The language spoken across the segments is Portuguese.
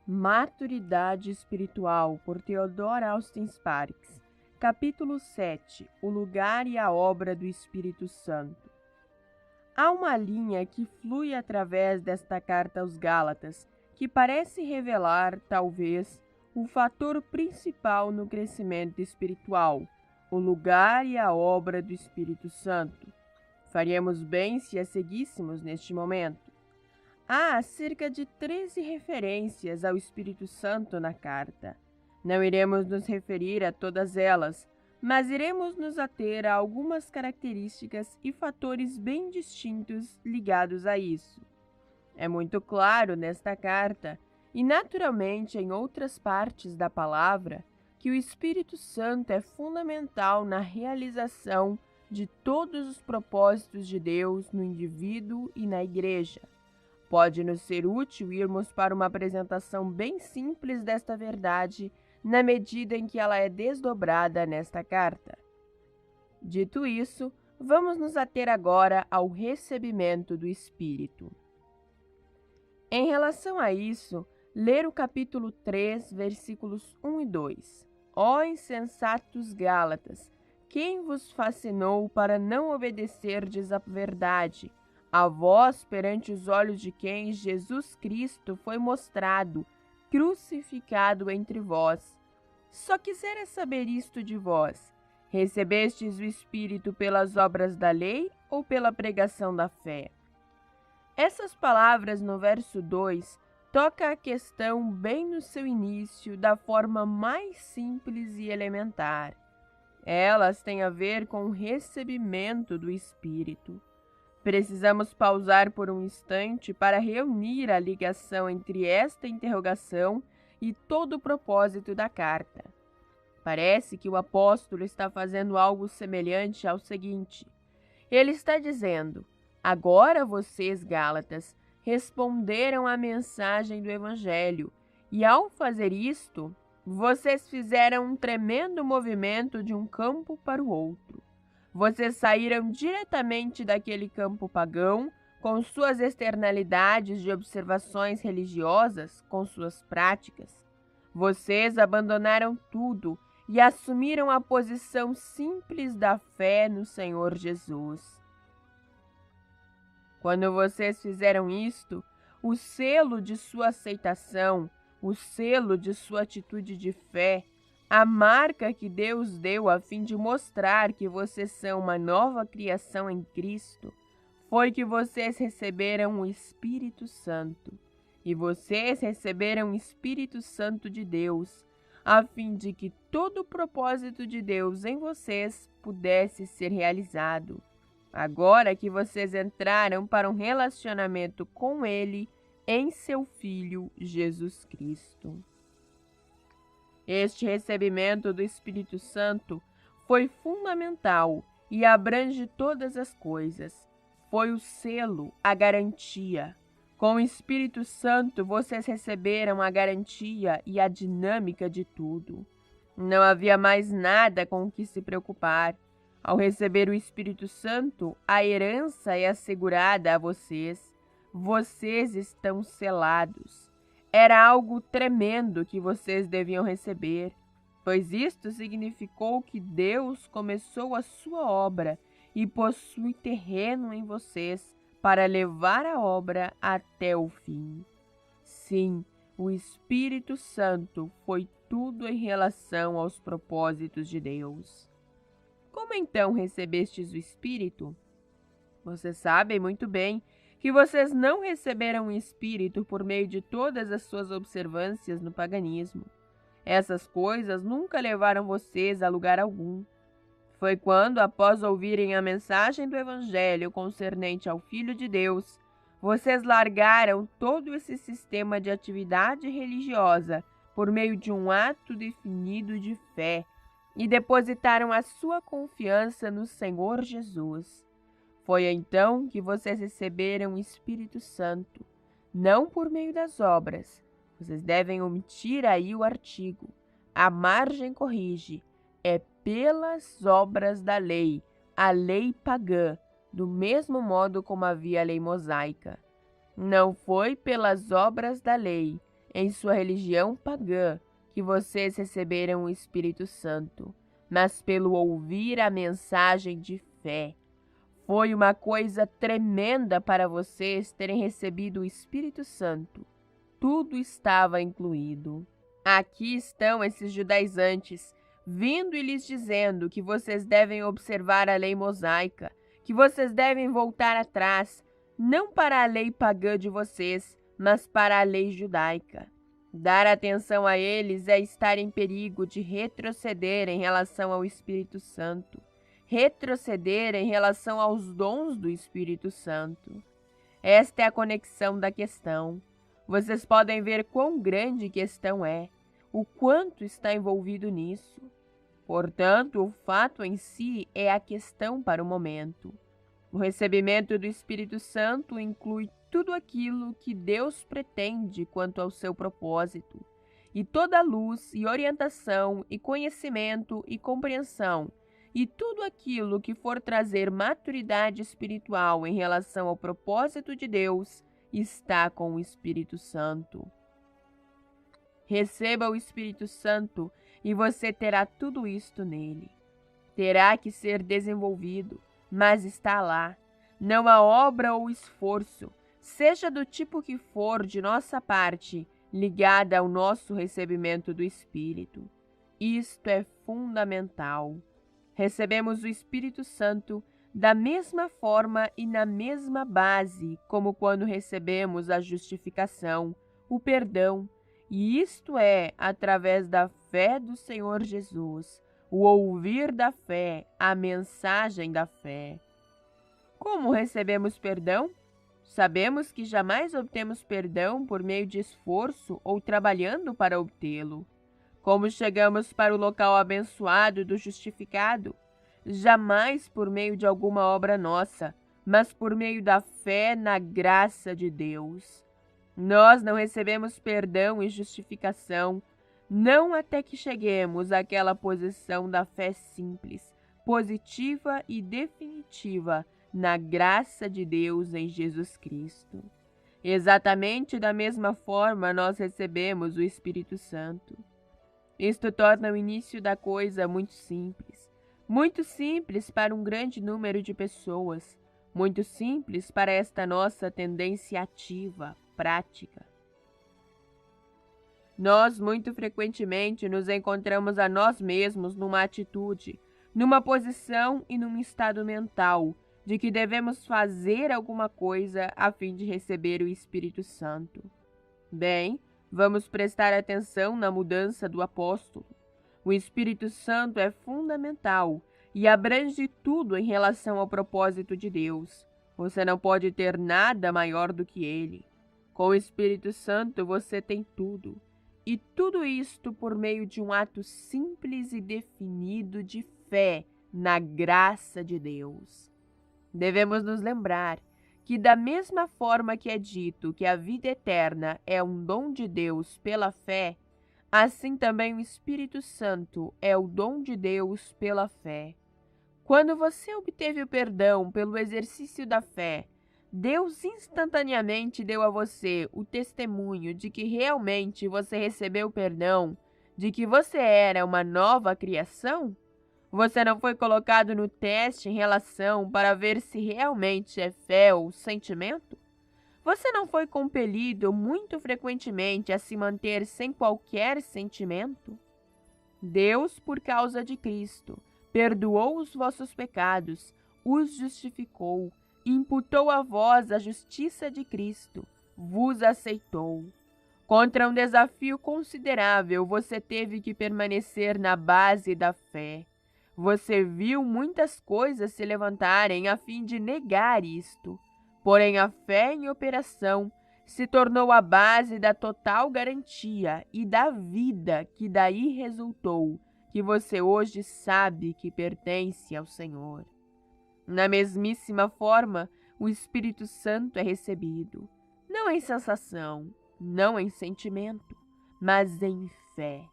Maturidade Espiritual, por Theodor Austin Sparks. Capítulo 7. O lugar e a obra do Espírito Santo. Há uma linha que flui através desta carta aos Gálatas, que parece revelar, talvez, o fator principal no crescimento espiritual, o lugar e a obra do Espírito Santo. Faríamos bem se a seguíssemos neste momento. Há cerca de 13 referências ao Espírito Santo na carta. Não iremos nos referir a todas elas, mas iremos nos ater a algumas características e fatores bem distintos ligados a isso. É muito claro nesta carta, e naturalmente em outras partes da palavra, que o Espírito Santo é fundamental na realização de todos os propósitos de Deus no indivíduo e na igreja. Pode nos ser útil irmos para uma apresentação bem simples desta verdade, na medida em que ela é desdobrada nesta carta. Dito isso, vamos nos ater agora ao recebimento do Espírito. Em relação a isso, ler o capítulo 3, versículos 1 e 2. Ó insensatos Gálatas, quem vos fascinou para não obedecerdes à verdade? A vós, perante os olhos de quem Jesus Cristo foi mostrado, crucificado entre vós. Só quisera saber isto de vós: recebestes o Espírito pelas obras da lei ou pela pregação da fé? Essas palavras no verso 2 tocam a questão bem no seu início, da forma mais simples e elementar. Elas têm a ver com o recebimento do Espírito. Precisamos pausar por um instante para reunir a ligação entre esta interrogação e todo o propósito da carta. Parece que o apóstolo está fazendo algo semelhante ao seguinte. Ele está dizendo: agora vocês, Gálatas, responderam à mensagem do Evangelho, e ao fazer isto, vocês fizeram um tremendo movimento de um campo para o outro. Vocês saíram diretamente daquele campo pagão, com suas externalidades de observações religiosas, com suas práticas. Vocês abandonaram tudo e assumiram a posição simples da fé no Senhor Jesus. Quando vocês fizeram isto, o selo de sua aceitação, o selo de sua atitude de fé, a marca que Deus deu a fim de mostrar que vocês são uma nova criação em Cristo, foi que vocês receberam o Espírito Santo. E vocês receberam o Espírito Santo de Deus, a fim de que todo o propósito de Deus em vocês pudesse ser realizado. Agora que vocês entraram para um relacionamento com Ele em seu Filho Jesus Cristo. Este recebimento do Espírito Santo foi fundamental e abrange todas as coisas. Foi o selo, a garantia. Com o Espírito Santo, vocês receberam a garantia e a dinâmica de tudo. Não havia mais nada com o que se preocupar. Ao receber o Espírito Santo, a herança é assegurada a vocês. Vocês estão selados. Era algo tremendo que vocês deviam receber, pois isto significou que Deus começou a sua obra e possui terreno em vocês para levar a obra até o fim. Sim, o Espírito Santo foi tudo em relação aos propósitos de Deus. Como então recebestes o Espírito? Vocês sabem muito bem que vocês não receberam o Espírito por meio de todas as suas observâncias no paganismo. Essas coisas nunca levaram vocês a lugar algum. Foi quando, após ouvirem a mensagem do Evangelho concernente ao Filho de Deus, vocês largaram todo esse sistema de atividade religiosa por meio de um ato definido de fé e depositaram a sua confiança no Senhor Jesus. Foi então que vocês receberam o Espírito Santo, não por meio das obras. Vocês devem omitir aí o artigo. A margem corrige. É pelas obras da lei, a lei pagã, do mesmo modo como havia a lei mosaica. Não foi pelas obras da lei, em sua religião pagã que vocês receberam o Espírito Santo, mas pelo ouvir a mensagem de fé. Foi uma coisa tremenda para vocês terem recebido o Espírito Santo. Tudo estava incluído. Aqui estão esses judaizantes, vindo e lhes dizendo que vocês devem observar a lei mosaica, que vocês devem voltar atrás, não para a lei pagã de vocês, mas para a lei judaica. Dar atenção a eles é estar em perigo de retroceder em relação ao Espírito Santo, retroceder em relação aos dons do Espírito Santo. Esta é a conexão da questão. Vocês podem ver quão grande questão é, o quanto está envolvido nisso. Portanto, o fato em si é a questão para o momento. O recebimento do Espírito Santo inclui tudo aquilo que Deus pretende quanto ao seu propósito, e toda luz e orientação e conhecimento e compreensão, e tudo aquilo que for trazer maturidade espiritual em relação ao propósito de Deus está com o Espírito Santo. Receba o Espírito Santo e você terá tudo isto nele. Terá que ser desenvolvido, mas está lá. Não há obra ou esforço, seja do tipo que for de nossa parte, ligada ao nosso recebimento do Espírito. Isto é fundamental. Recebemos o Espírito Santo da mesma forma e na mesma base como quando recebemos a justificação, o perdão, e isto é através da fé do Senhor Jesus, o ouvir da fé, a mensagem da fé. Como recebemos perdão? Sabemos que jamais obtemos perdão por meio de esforço ou trabalhando para obtê-lo. Como chegamos para o local abençoado do justificado? Jamais por meio de alguma obra nossa, mas por meio da fé na graça de Deus. Nós não recebemos perdão e justificação, não até que cheguemos àquela posição da fé simples, positiva e definitiva na graça de Deus em Jesus Cristo. Exatamente da mesma forma nós recebemos o Espírito Santo. Isto torna o início da coisa muito simples para um grande número de pessoas, muito simples para esta nossa tendência ativa, prática. Nós muito frequentemente nos encontramos a nós mesmos numa atitude, numa posição e num estado mental de que devemos fazer alguma coisa a fim de receber o Espírito Santo. Bem, vamos prestar atenção na mudança do apóstolo. O Espírito Santo é fundamental e abrange tudo em relação ao propósito de Deus. Você não pode ter nada maior do que ele. Com o Espírito Santo você tem tudo. E tudo isto por meio de um ato simples e definido de fé na graça de Deus. Devemos nos lembrar que da mesma forma que é dito que a vida eterna é um dom de Deus pela fé, assim também o Espírito Santo é o dom de Deus pela fé. Quando você obteve o perdão pelo exercício da fé, Deus instantaneamente deu a você o testemunho de que realmente você recebeu perdão, de que você era uma nova criação? Você não foi colocado no teste em relação para ver se realmente é fé ou sentimento? Você não foi compelido muito frequentemente a se manter sem qualquer sentimento? Deus, por causa de Cristo, perdoou os vossos pecados, os justificou, imputou a vós a justiça de Cristo, vos aceitou. Contra um desafio considerável, você teve que permanecer na base da fé. Você viu muitas coisas se levantarem a fim de negar isto, porém a fé em operação se tornou a base da total garantia e da vida que daí resultou, que você hoje sabe que pertence ao Senhor. Na mesmíssima forma, o Espírito Santo é recebido, não em sensação, não em sentimento, mas em fé.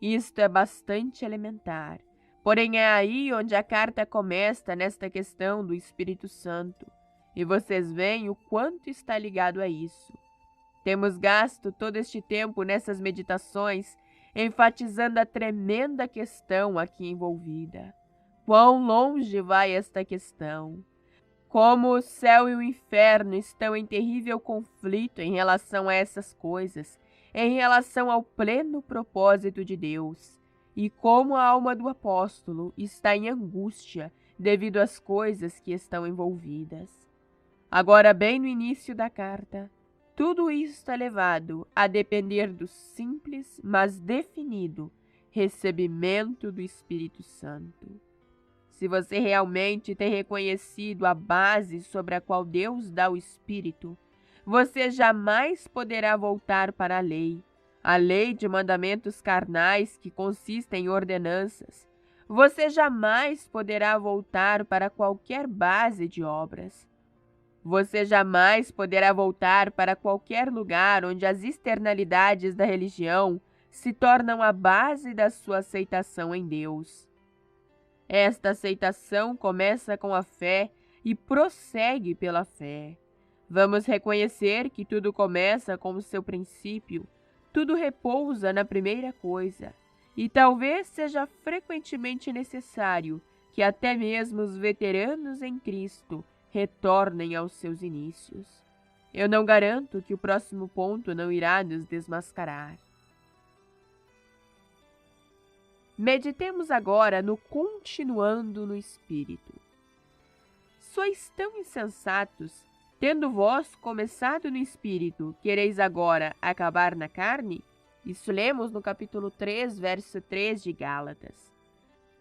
Isto é bastante elementar, porém é aí onde a carta começa nesta questão do Espírito Santo, e vocês veem o quanto está ligado a isso. Temos gasto todo este tempo nessas meditações, enfatizando a tremenda questão aqui envolvida. Quão longe vai esta questão? Como o céu e o inferno estão em terrível conflito em relação a essas coisas, em relação ao pleno propósito de Deus, e como a alma do apóstolo está em angústia devido às coisas que estão envolvidas. Agora, bem no início da carta, tudo isso está levado a depender do simples, mas definido, recebimento do Espírito Santo. Se você realmente tem reconhecido a base sobre a qual Deus dá o Espírito, você jamais poderá voltar para a lei de mandamentos carnais que consistem em ordenanças. Você jamais poderá voltar para qualquer base de obras. Você jamais poderá voltar para qualquer lugar onde as externalidades da religião se tornam a base da sua aceitação em Deus. Esta aceitação começa com a fé e prossegue pela fé. Vamos reconhecer que tudo começa com o seu princípio, tudo repousa na primeira coisa, e talvez seja frequentemente necessário que até mesmo os veteranos em Cristo retornem aos seus inícios. Eu não garanto que o próximo ponto não irá nos desmascarar. Meditemos agora no continuando no Espírito. Sois tão insensatos, tendo vós começado no Espírito, quereis agora acabar na carne? Isso lemos no capítulo 3, verso 3 de Gálatas.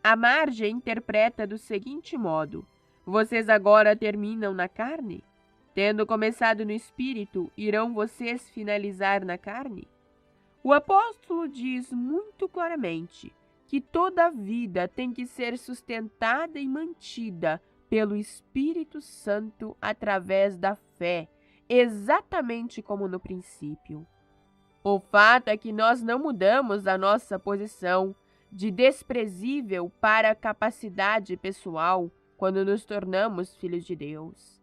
A margem interpreta do seguinte modo: vocês agora terminam na carne? Tendo começado no Espírito, irão vocês finalizar na carne? O apóstolo diz muito claramente que toda a vida tem que ser sustentada e mantida pelo Espírito Santo através da fé, exatamente como no princípio. O fato é que nós não mudamos a nossa posição de desprezível para a capacidade pessoal quando nos tornamos filhos de Deus.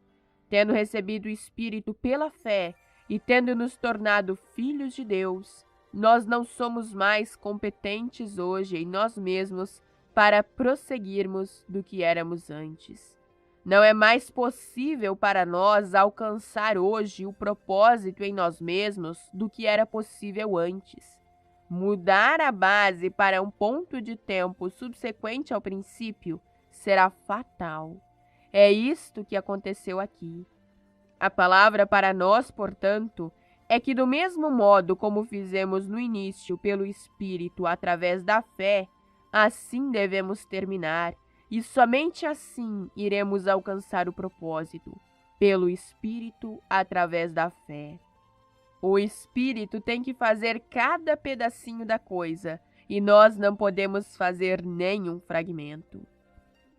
Tendo recebido o Espírito pela fé e tendo nos tornado filhos de Deus, nós não somos mais competentes hoje em nós mesmos para prosseguirmos do que éramos antes. Não é mais possível para nós alcançar hoje o propósito em nós mesmos do que era possível antes. Mudar a base para um ponto de tempo subsequente ao princípio será fatal. É isto que aconteceu aqui. A palavra para nós, portanto, é que do mesmo modo como fizemos no início pelo Espírito através da fé, assim devemos terminar, e somente assim iremos alcançar o propósito, pelo Espírito através da fé. O Espírito tem que fazer cada pedacinho da coisa, e nós não podemos fazer nenhum fragmento.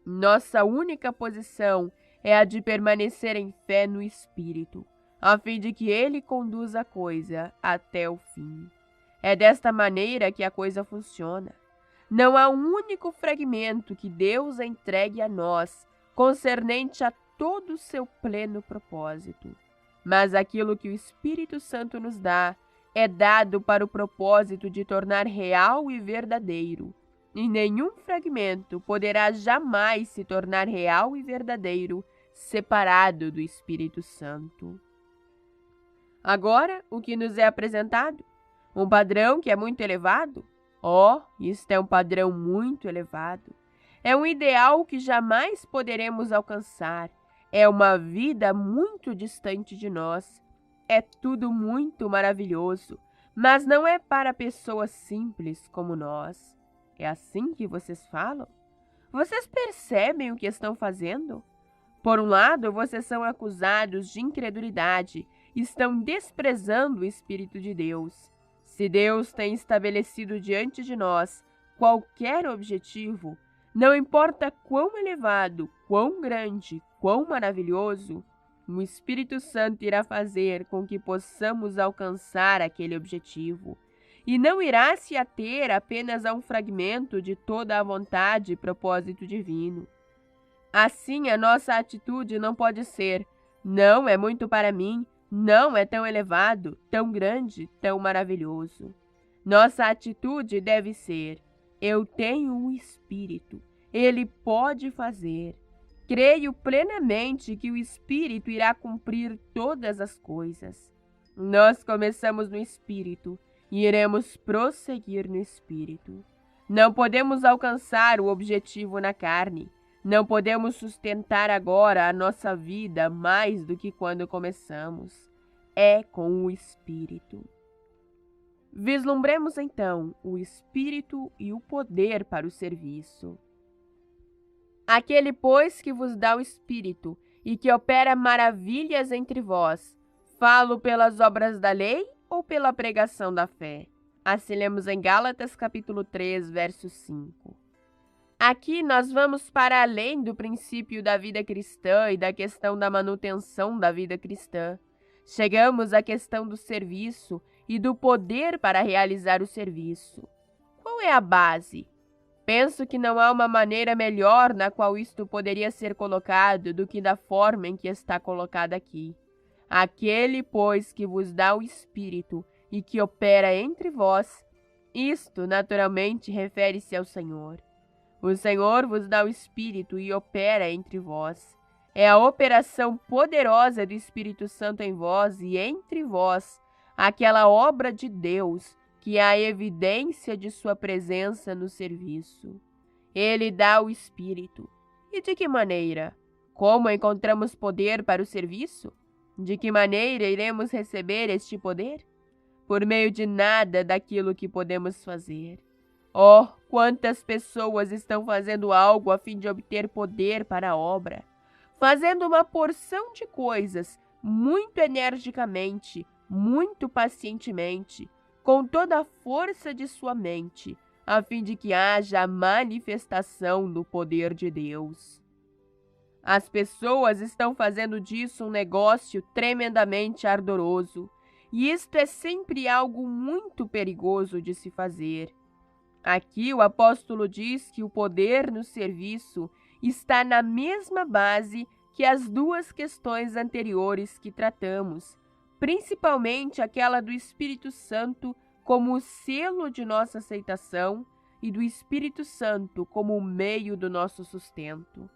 Nossa única posição é a de permanecer em fé no Espírito, a fim de que ele conduza a coisa até o fim. É desta maneira que a coisa funciona. Não há um único fragmento que Deus entregue a nós concernente a todo o seu pleno propósito. Mas aquilo que o Espírito Santo nos dá é dado para o propósito de tornar real e verdadeiro. E nenhum fragmento poderá jamais se tornar real e verdadeiro separado do Espírito Santo. Agora, o que nos é apresentado? Um padrão que é muito elevado? Isto é um padrão muito elevado. É um ideal que jamais poderemos alcançar. É uma vida muito distante de nós. É tudo muito maravilhoso, mas não é para pessoas simples como nós. É assim que vocês falam? Vocês percebem o que estão fazendo? Por um lado, vocês são acusados de incredulidade, estão desprezando o Espírito de Deus. Se Deus tem estabelecido diante de nós qualquer objetivo, não importa quão elevado, quão grande, quão maravilhoso, o Espírito Santo irá fazer com que possamos alcançar aquele objetivo, e não irá se ater apenas a um fragmento de toda a vontade e propósito divino. Assim, a nossa atitude não pode ser: não é muito para mim, não é tão elevado, tão grande, tão maravilhoso. Nossa atitude deve ser: eu tenho um Espírito, ele pode fazer. Creio plenamente que o Espírito irá cumprir todas as coisas. Nós começamos no Espírito e iremos prosseguir no Espírito. Não podemos alcançar o objetivo na carne. Não podemos sustentar agora a nossa vida mais do que quando começamos. É com o Espírito. Vislumbremos então o Espírito e o poder para o serviço. Aquele, pois, que vos dá o Espírito e que opera maravilhas entre vós, falo pelas obras da lei ou pela pregação da fé? Assim lemos em Gálatas capítulo 3, verso 5. Aqui nós vamos para além do princípio da vida cristã e da questão da manutenção da vida cristã. Chegamos à questão do serviço e do poder para realizar o serviço. Qual é a base? Penso que não há uma maneira melhor na qual isto poderia ser colocado do que da forma em que está colocado aqui. Aquele, pois, que vos dá o Espírito e que opera entre vós, isto naturalmente refere-se ao Senhor. O Senhor vos dá o Espírito e opera entre vós. É a operação poderosa do Espírito Santo em vós e entre vós, aquela obra de Deus, que é a evidência de sua presença no serviço. Ele dá o Espírito. E de que maneira? Como encontramos poder para o serviço? De que maneira iremos receber este poder? Por meio de nada daquilo que podemos fazer. Oh, quantas pessoas estão fazendo algo a fim de obter poder para a obra, fazendo uma porção de coisas muito energicamente, muito pacientemente, com toda a força de sua mente, a fim de que haja a manifestação do poder de Deus. As pessoas estão fazendo disso um negócio tremendamente ardoroso, e isto é sempre algo muito perigoso de se fazer. Aqui o apóstolo diz que o poder no serviço está na mesma base que as duas questões anteriores que tratamos, principalmente aquela do Espírito Santo como o selo de nossa aceitação e do Espírito Santo como o meio do nosso sustento.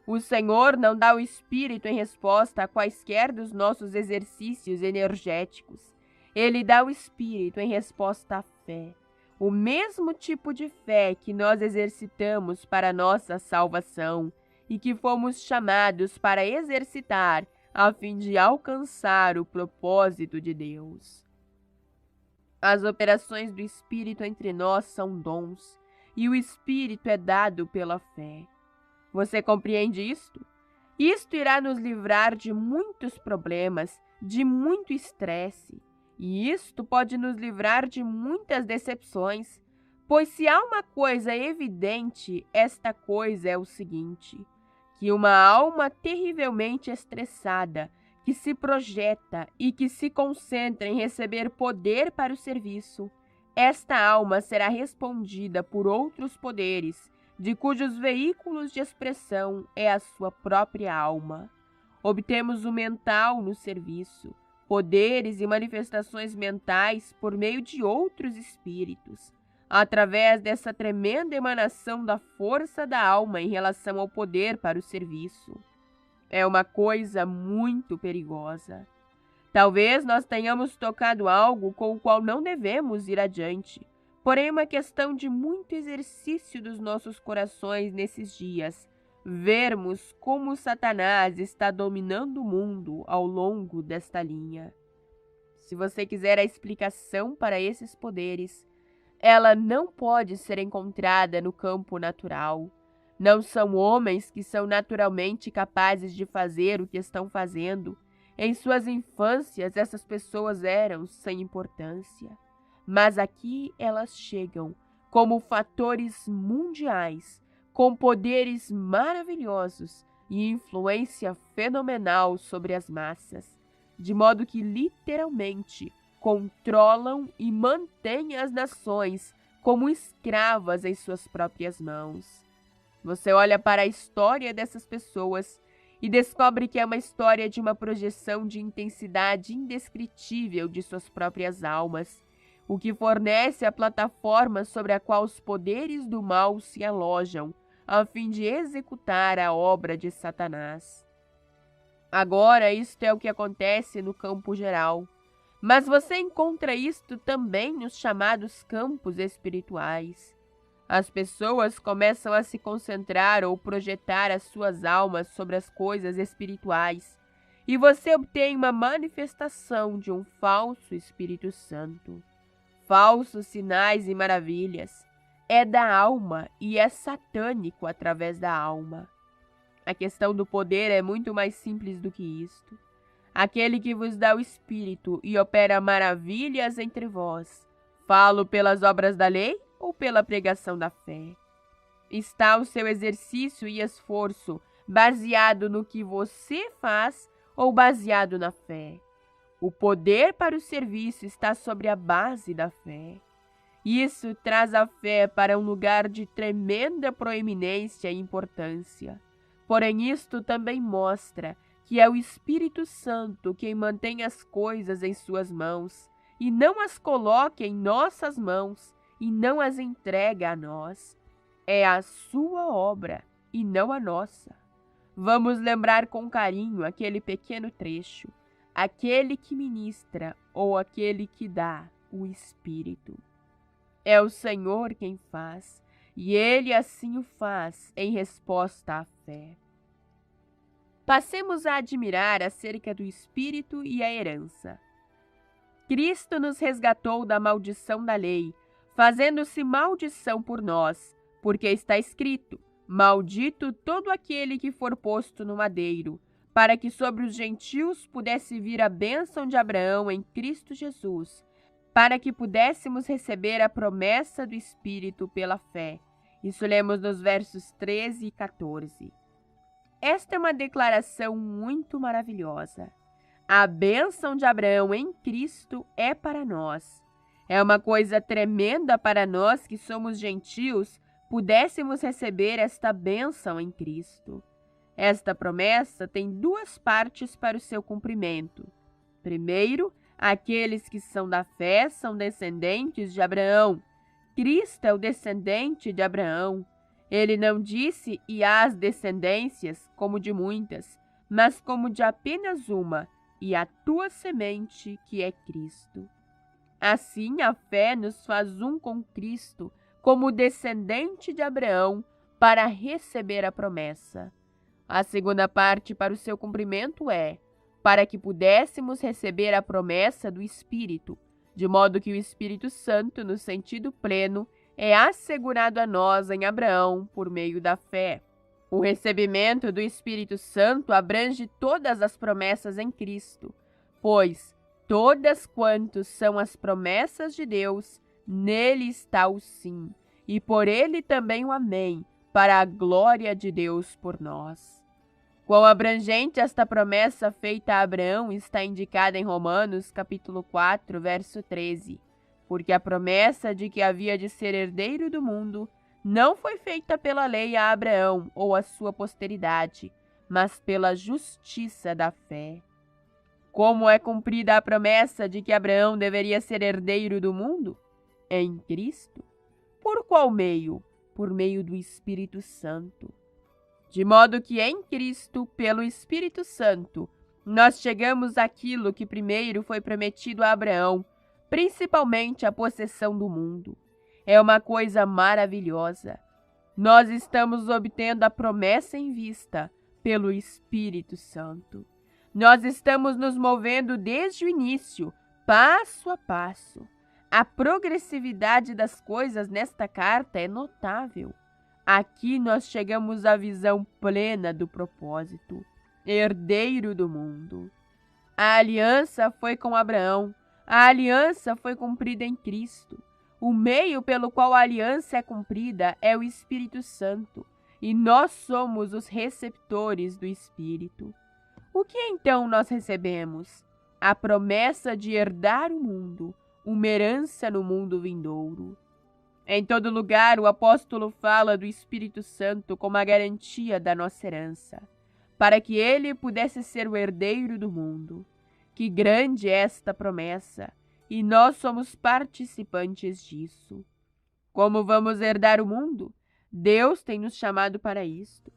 O Senhor não dá o Espírito em resposta a quaisquer dos nossos exercícios energéticos. Ele dá o Espírito em resposta à fé, o mesmo tipo de fé que nós exercitamos para nossa salvação e que fomos chamados para exercitar a fim de alcançar o propósito de Deus. As operações do Espírito entre nós são dons, e o Espírito é dado pela fé. Você compreende isto? Isto irá nos livrar de muitos problemas, de muito estresse, e isto pode nos livrar de muitas decepções, pois se há uma coisa evidente, esta coisa é o seguinte: que uma alma terrivelmente estressada, que se projeta e que se concentra em receber poder para o serviço, esta alma será respondida por outros poderes, de cujos veículos de expressão é a sua própria alma. Obtemos o mental no serviço, poderes e manifestações mentais por meio de outros espíritos, através dessa tremenda emanação da força da alma em relação ao poder para o serviço. É uma coisa muito perigosa. Talvez nós tenhamos tocado algo com o qual não devemos ir adiante, porém é uma questão de muito exercício dos nossos corações nesses dias, vermos como Satanás está dominando o mundo ao longo desta linha. Se você quiser a explicação para esses poderes, ela não pode ser encontrada no campo natural. Não são homens que são naturalmente capazes de fazer o que estão fazendo. Em suas infâncias, essas pessoas eram sem importância. Mas aqui elas chegam como fatores mundiais, com poderes maravilhosos e influência fenomenal sobre as massas, de modo que literalmente controlam e mantêm as nações como escravas em suas próprias mãos. Você olha para a história dessas pessoas e descobre que é uma história de uma projeção de intensidade indescritível de suas próprias almas, o que fornece a plataforma sobre a qual os poderes do mal se alojam, a fim de executar a obra de Satanás. Agora, isto é o que acontece no campo geral, mas você encontra isto também nos chamados campos espirituais. As pessoas começam a se concentrar ou projetar as suas almas sobre as coisas espirituais, e você obtém uma manifestação de um falso Espírito Santo. Falsos sinais e maravilhas. É da alma e é satânico através da alma. A questão do poder é muito mais simples do que isto. Aquele que vos dá o Espírito e opera maravilhas entre vós, falo pelas obras da lei ou pela pregação da fé? Está o seu exercício e esforço baseado no que você faz ou baseado na fé? O poder para o serviço está sobre a base da fé. Isso traz a fé para um lugar de tremenda proeminência e importância. Porém, isto também mostra que é o Espírito Santo quem mantém as coisas em suas mãos e não as coloca em nossas mãos e não as entrega a nós. É a sua obra e não a nossa. Vamos lembrar com carinho aquele pequeno trecho. Aquele que ministra ou aquele que dá o Espírito. É o Senhor quem faz, e Ele assim o faz em resposta à fé. Passemos a admirar acerca do Espírito e a herança. Cristo nos resgatou da maldição da lei, fazendo-se maldição por nós, porque está escrito: maldito todo aquele que for posto no madeiro, para que sobre os gentios pudesse vir a bênção de Abraão em Cristo Jesus, para que pudéssemos receber a promessa do Espírito pela fé. Isso lemos nos versos 13 e 14. Esta é uma declaração muito maravilhosa. A bênção de Abraão em Cristo é para nós. É uma coisa tremenda para nós que somos gentios pudéssemos receber esta bênção em Cristo. Esta promessa tem duas partes para o seu cumprimento. Primeiro, aqueles que são da fé são descendentes de Abraão. Cristo é o descendente de Abraão. Ele não disse e as descendências como de muitas, mas como de apenas uma, e a tua semente, que é Cristo. Assim, a fé nos faz um com Cristo, como descendente de Abraão, para receber a promessa. A segunda parte para o seu cumprimento é para que pudéssemos receber a promessa do Espírito, de modo que o Espírito Santo, no sentido pleno, é assegurado a nós em Abraão por meio da fé. O recebimento do Espírito Santo abrange todas as promessas em Cristo, pois todas quantos são as promessas de Deus, nele está o sim, e por ele também o amém, para a glória de Deus por nós. Quão abrangente esta promessa feita a Abraão está indicada em Romanos, capítulo 4, verso 13, porque a promessa de que havia de ser herdeiro do mundo não foi feita pela lei a Abraão ou a sua posteridade, mas pela justiça da fé. Como é cumprida a promessa de que Abraão deveria ser herdeiro do mundo? Em Cristo. Por qual meio? Por meio do Espírito Santo. De modo que em Cristo, pelo Espírito Santo, nós chegamos àquilo que primeiro foi prometido a Abraão, principalmente a possessão do mundo. É uma coisa maravilhosa. Nós estamos obtendo a promessa em vista pelo Espírito Santo. Nós estamos nos movendo desde o início, passo a passo. A progressividade das coisas nesta carta é notável. Aqui nós chegamos à visão plena do propósito, herdeiro do mundo. A aliança foi com Abraão, a aliança foi cumprida em Cristo. O meio pelo qual a aliança é cumprida é o Espírito Santo, e nós somos os receptores do Espírito. O que então nós recebemos? A promessa de herdar o mundo, uma herança no mundo vindouro. Em todo lugar, o apóstolo fala do Espírito Santo como a garantia da nossa herança. para que ele pudesse ser o herdeiro do mundo. Que grande é esta promessa, e nós somos participantes disso. Como vamos herdar o mundo? Deus tem nos chamado para isto.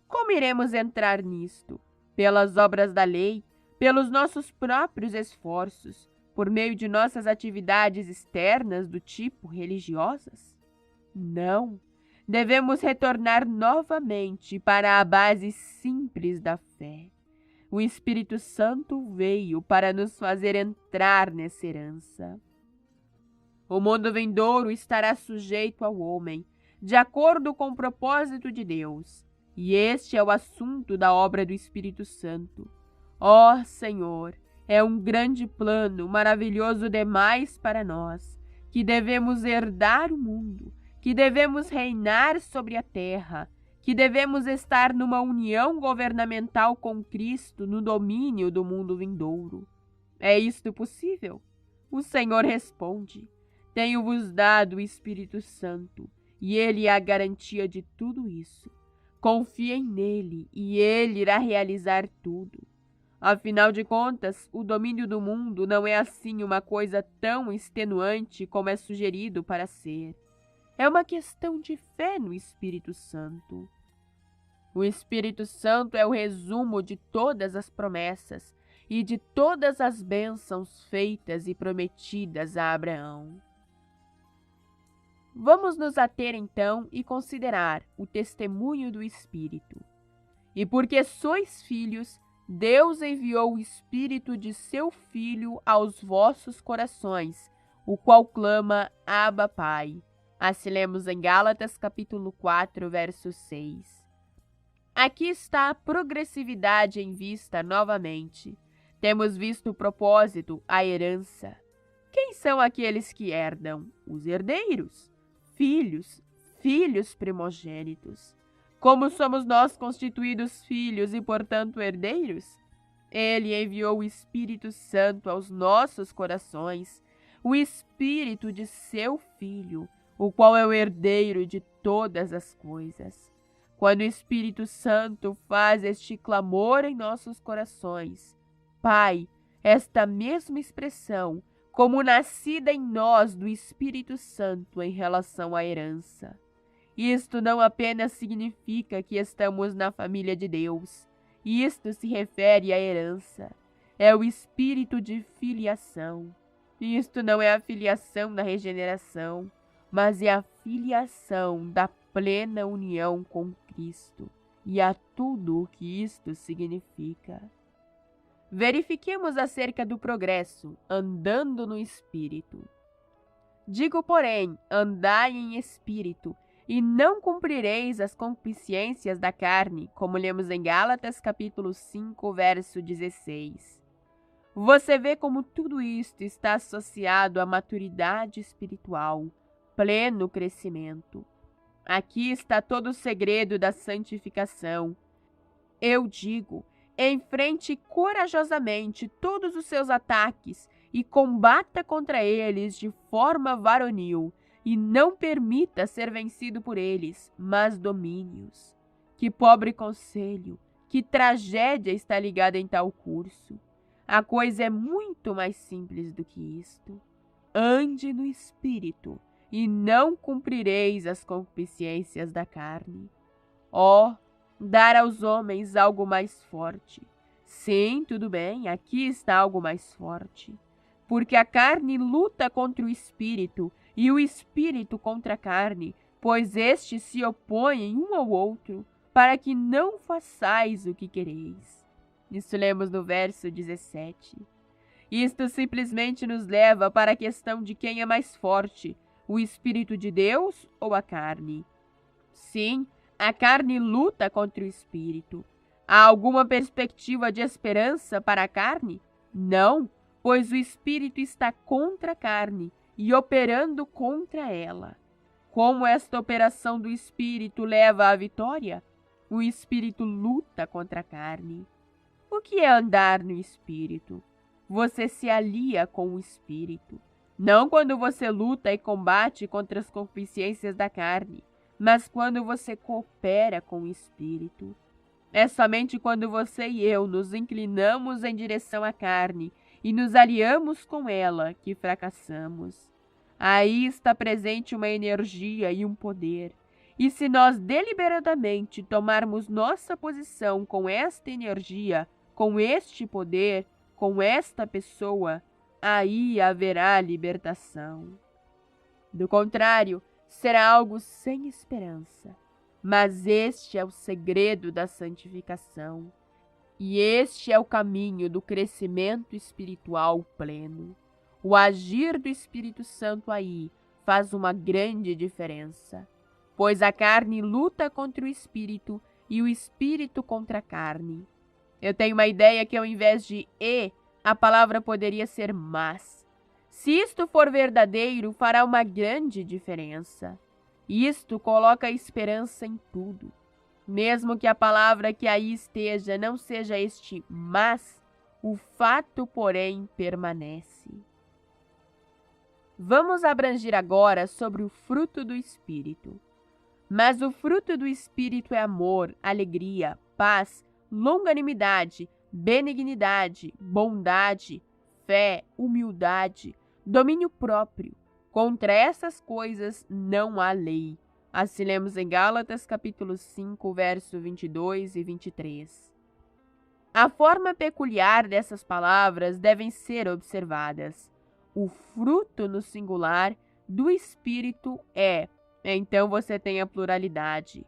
Como iremos entrar nisto? Pelas obras da lei, pelos nossos próprios esforços, por meio de nossas atividades externas do tipo religiosas? Não. Devemos retornar novamente para a base simples da fé. O Espírito Santo veio para nos fazer entrar nessa herança. O mundo vindouro estará sujeito ao homem, de acordo com o propósito de Deus. E este é o assunto da obra do Espírito Santo. Ó Senhor, é um grande plano, maravilhoso demais para nós, que devemos herdar o mundo, que devemos reinar sobre a terra, que devemos estar numa união governamental com Cristo no domínio do mundo vindouro. É isto possível? O Senhor responde: tenho-vos dado o Espírito Santo, e Ele é a garantia de tudo isso. Confiem nele, e Ele irá realizar tudo. Afinal de contas, o domínio do mundo não é assim uma coisa tão extenuante como é sugerido para ser. É uma questão de fé no Espírito Santo. O Espírito Santo é o resumo de todas as promessas e de todas as bênçãos feitas e prometidas a Abraão. Vamos nos ater então e considerar o testemunho do Espírito. E porque sois filhos, Deus enviou o Espírito de seu Filho aos vossos corações, o qual clama, Abba, Pai. Assim lemos em Gálatas capítulo 4, verso 6. Aqui está a progressividade em vista novamente. Temos visto o propósito, a herança. Quem são aqueles que herdam? Os herdeiros, filhos primogênitos. Como somos nós constituídos filhos e, portanto, herdeiros? Ele enviou o Espírito Santo aos nossos corações, o Espírito de seu Filho, o qual é o herdeiro de todas as coisas. Quando o Espírito Santo faz este clamor em nossos corações, Pai, esta mesma expressão, como nascida em nós do Espírito Santo em relação à herança. Isto não apenas significa que estamos na família de Deus. Isto se refere à herança. É o espírito de filiação. Isto não é a filiação da regeneração, mas é a filiação da plena união com Cristo e a tudo o que isto significa. Verifiquemos acerca do progresso, andando no Espírito. Digo, porém, andai em Espírito, e não cumprireis as concupiscências da carne, como lemos em Gálatas capítulo 5, verso 16. Você vê como tudo isto está associado à maturidade espiritual, pleno crescimento. Aqui está todo o segredo da santificação. Eu digo, enfrente corajosamente todos os seus ataques e combata contra eles de forma varonil, e não permita ser vencido por eles, mas domine-os. Que pobre conselho, que tragédia está ligada em tal curso. A coisa é muito mais simples do que isto. Ande no Espírito, e não cumprireis as concupiscências da carne. Ó, dar aos homens algo mais forte. Sim, tudo bem, aqui está algo mais forte. Porque a carne luta contra o Espírito, e o Espírito contra a carne, pois estes se opõem um ao outro, para que não façais o que quereis. Isso lemos no verso 17. Isto simplesmente nos leva para a questão de quem é mais forte, o Espírito de Deus ou a carne. Sim, a carne luta contra o Espírito. Há alguma perspectiva de esperança para a carne? Não, pois o Espírito está contra a carne e operando contra ela. Como esta operação do Espírito leva à vitória? O Espírito luta contra a carne. O que é andar no Espírito? Você se alia com o Espírito. Não quando você luta e combate contra as concupiscências da carne, mas quando você coopera com o Espírito. É somente quando você e eu nos inclinamos em direção à carne e nos aliamos com ela que fracassamos. Aí está presente uma energia e um poder. E se nós deliberadamente tomarmos nossa posição com esta energia, com este poder, com esta pessoa, aí haverá libertação. Do contrário, será algo sem esperança. Mas este é o segredo da santificação. E este é o caminho do crescimento espiritual pleno. O agir do Espírito Santo aí faz uma grande diferença, pois a carne luta contra o Espírito e o Espírito contra a carne. Eu tenho uma ideia que ao invés de "e", a palavra poderia ser "mas". Se isto for verdadeiro, fará uma grande diferença. Isto coloca a esperança em tudo. Mesmo que a palavra que aí esteja não seja este "mas", o fato, porém, permanece. Vamos abranger agora sobre o fruto do Espírito. Mas o fruto do Espírito é amor, alegria, paz, longanimidade, benignidade, bondade, fé, humildade, domínio próprio. Contra essas coisas não há lei. Assim lemos em Gálatas capítulo 5, verso 22 e 23. A forma peculiar dessas palavras devem ser observadas. O fruto no singular do Espírito é, então você tem a pluralidade.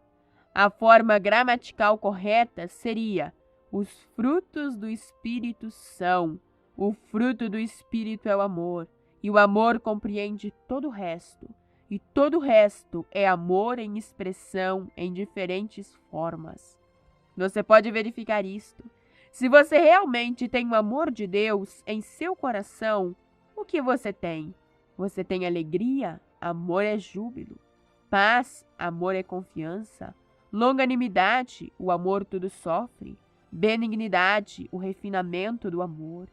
A forma gramatical correta seria: os frutos do Espírito são. O fruto do Espírito é o amor, e o amor compreende todo o resto. E todo o resto é amor em expressão em diferentes formas. Você pode verificar isto. Se você realmente tem o amor de Deus em seu coração, o que você tem? Você tem alegria, amor é júbilo. Paz, amor é confiança. Longanimidade, o amor tudo sofre. Benignidade, o refinamento do amor.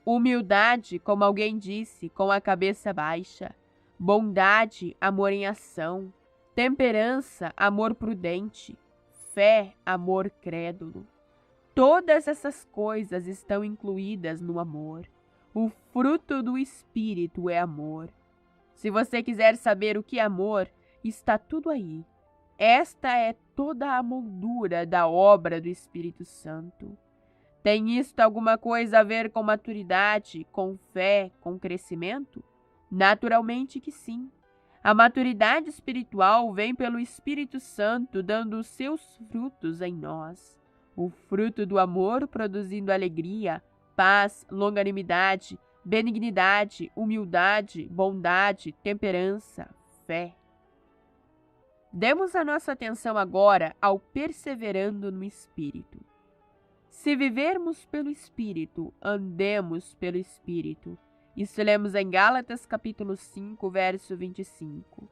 Humildade, como alguém disse, com a cabeça baixa. Bondade, amor em ação. Temperança, amor prudente. Fé, amor crédulo. Todas essas coisas estão incluídas no amor. O fruto do Espírito é amor. Se você quiser saber o que é amor, está tudo aí. Esta é toda a moldura da obra do Espírito Santo. Tem isto alguma coisa a ver com maturidade, com fé, com crescimento? Naturalmente que sim. A maturidade espiritual vem pelo Espírito Santo dando os seus frutos em nós. O fruto do amor produzindo alegria, paz, longanimidade, benignidade, humildade, bondade, temperança, fé. Demos a nossa atenção agora ao perseverando no Espírito. Se vivermos pelo Espírito, andemos pelo Espírito. Isso lemos em Gálatas capítulo 5, verso 25.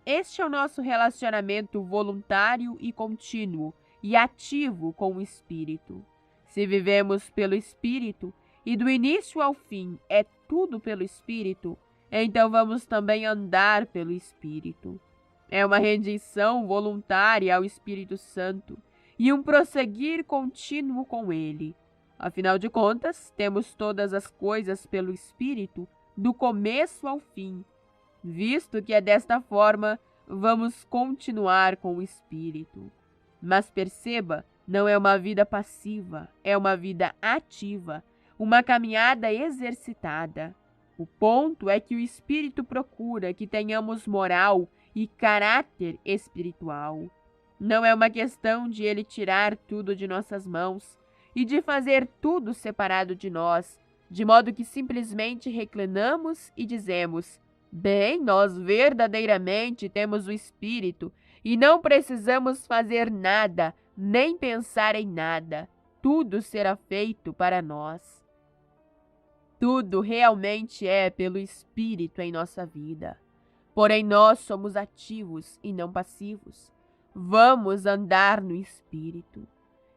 Este é o nosso relacionamento voluntário e contínuo e ativo com o Espírito. Se vivemos pelo Espírito e do início ao fim é tudo pelo Espírito, então vamos também andar pelo Espírito. É uma rendição voluntária ao Espírito Santo e um prosseguir contínuo com ele. Afinal de contas, temos todas as coisas pelo Espírito, do começo ao fim. Visto que é desta forma, vamos continuar com o Espírito. Mas perceba, não é uma vida passiva, é uma vida ativa, uma caminhada exercitada. O ponto é que o Espírito procura que tenhamos moral e caráter espiritual. Não é uma questão de ele tirar tudo de nossas mãos e de fazer tudo separado de nós, de modo que simplesmente reclinamos e dizemos: bem, nós verdadeiramente temos o Espírito e não precisamos fazer nada, nem pensar em nada. Tudo será feito para nós. Tudo realmente é pelo Espírito em nossa vida. Porém, nós somos ativos e não passivos. Vamos andar no Espírito.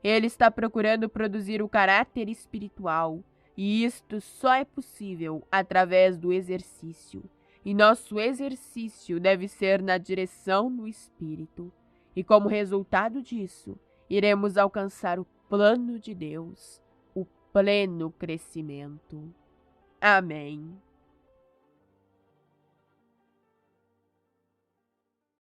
Ele está procurando produzir o caráter espiritual, e isto só é possível através do exercício. E nosso exercício deve ser na direção do Espírito. E como resultado disso, iremos alcançar o plano de Deus, o pleno crescimento. Amém.